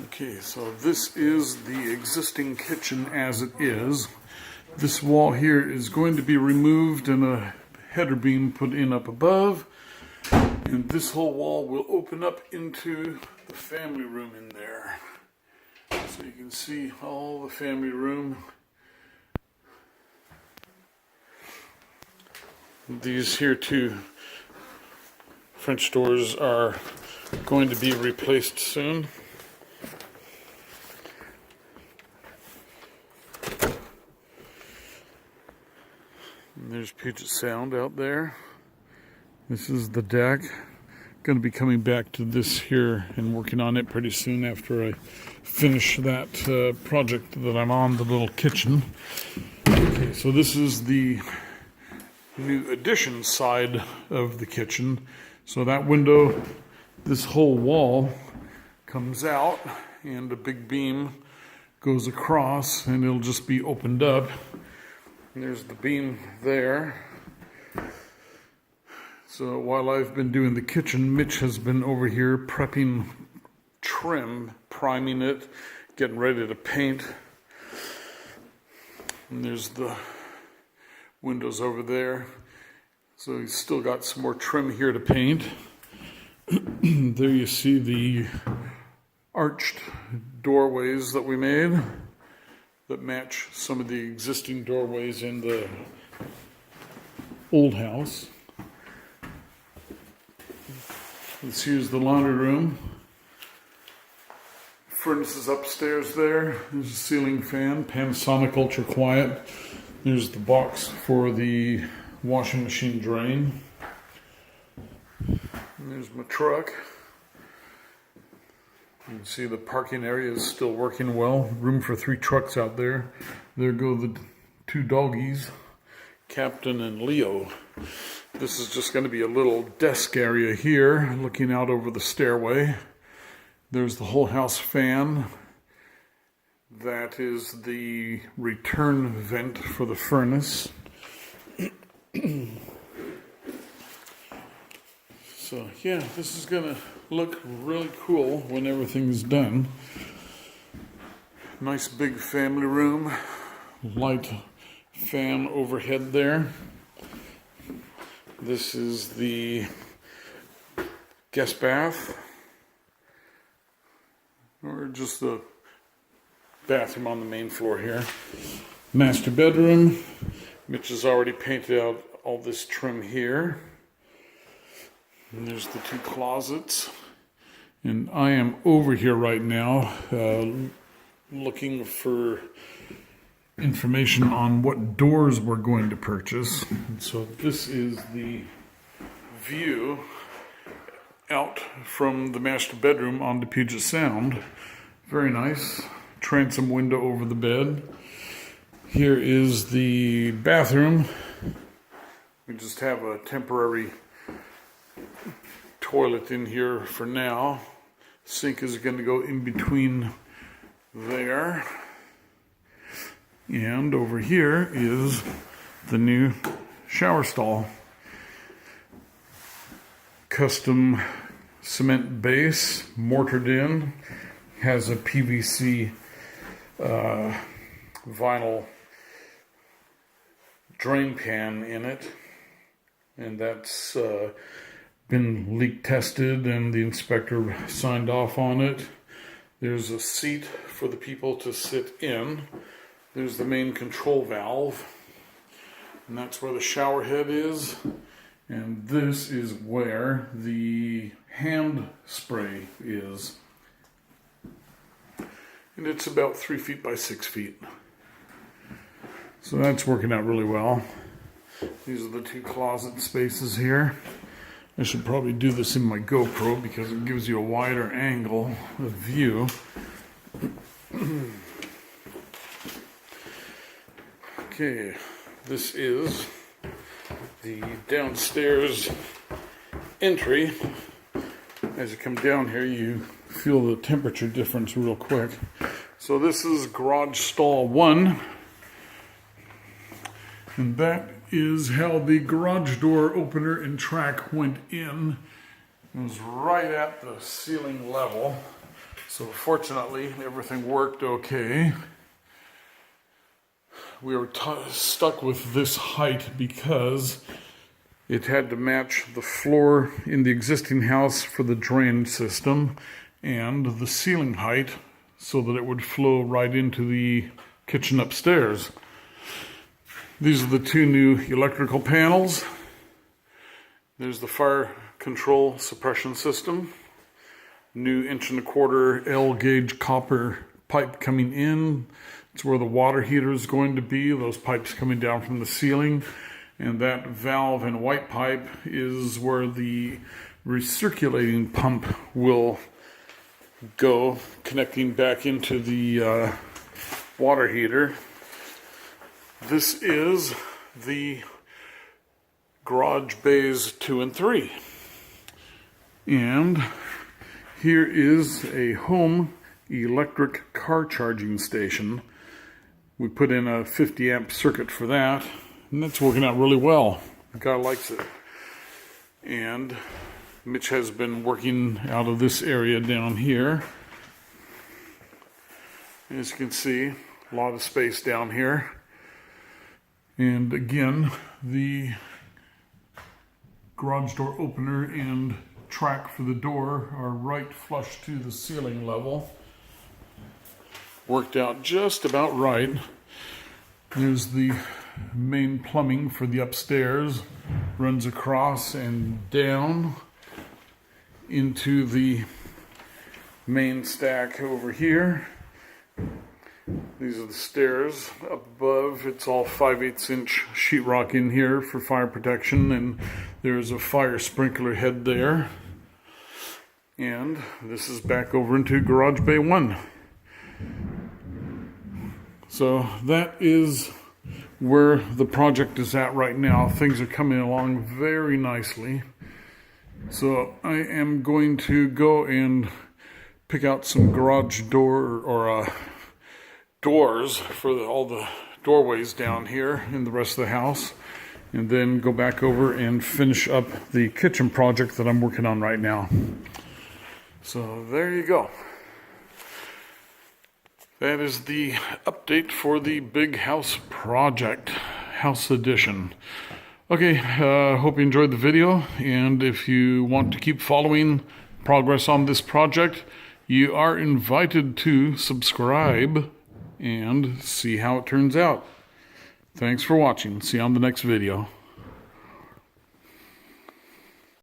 Okay, so this is the existing kitchen as it is. This wall here is going to be removed and a header beam put in up above. And this whole wall will open up into the family room in there. So you can see all the family room. These here two French doors are going to be replaced soon. And there's Puget Sound out there. This is the deck. Going to be coming back to this here and working on it pretty soon after I finish that project that I'm on, the little kitchen. Okay, so this is the new addition side of the kitchen. So that window, this whole wall comes out and a big beam goes across and it'll just be opened up. And there's the beam there. So while I've been doing the kitchen, Mitch has been over here prepping trim, priming it, getting ready to paint. And there's the windows over there. So he's still got some more trim here to paint. There you see the arched doorways that we made that match some of the existing doorways in the old house. Let's use the laundry room. Furnace is upstairs there. There's a ceiling fan, Panasonic Ultra Quiet. There's the box for the washing machine drain. And there's my truck. You can see the parking area is still working well. Room for 3 trucks out there. There go the 2 doggies, Captain and Leo. This is just going to be a little desk area here, looking out over the stairway. There's the whole house fan. That is the return vent for the furnace. So yeah, this is going to look really cool when everything's done. Nice big family room. Light fan overhead there. This is the guest bath, or just the bathroom on the main floor here. Master bedroom. Mitch has already painted out all this trim here. And there's the 2 closets. And I am over here right now looking for information on what doors we're going to purchase. And so this is the view out from the master bedroom onto Puget Sound. Very nice. Transom window over the bed. Here is the bathroom. We just have a temporary toilet in here for now. Sink is going to go in between there. And over here is the new shower stall. Custom cement base, mortared in, has a PVC vinyl drain pan in it, and that's been leak tested and the inspector signed off on it. There's a seat for the people to sit in. There's the main control valve, and that's where the shower head is. And this is where the hand spray is. And it's about 3 feet by 6 feet. So that's working out really well. These are the 2 closet spaces here. I should probably do this in my GoPro because it gives you a wider angle of view. Okay, this is the downstairs entry. As you come down here, you feel the temperature difference real quick. So this is garage stall 1. And that is how the garage door opener and track went in. It was right at the ceiling level. So fortunately, everything worked okay. We were stuck with this height because it had to match the floor in the existing house for the drain system and the ceiling height so that it would flow right into the kitchen upstairs. These are the two new electrical panels. There's the fire control suppression system. New 1¼ L gauge copper pipe coming in. It's where the water heater is going to be. Those pipes coming down from the ceiling. And that valve and white pipe is where the recirculating pump will go, connecting back into the water heater. This is the garage bays 2 and 3. And here is a home electric car charging station. We put in a 50 amp circuit for that, and that's working out really well. The guy likes it. And Mitch has been working out of this area down here. As you can see, a lot of space down here. And again, the garage door opener and track for the door are right flush to the ceiling level. Worked out just about right. There's the main plumbing for the upstairs, runs across and down into the main stack over here. These are the stairs up above. It's all 5/8 inch sheetrock in here for fire protection, and there's a fire sprinkler head there. And this is back over into garage bay 1. So that is where the project is at right now. Things are coming along very nicely. So I am going to go and pick out some garage door or doors for all the doorways down here in the rest of the house, and then go back over and finish up the kitchen project that I'm working on right now. So there you go. That is the update for the big house project, house edition. Okay, hope you enjoyed the video, and if you want to keep following progress on this project, you are invited to subscribe and see how it turns out. Thanks for watching. See you on the next video.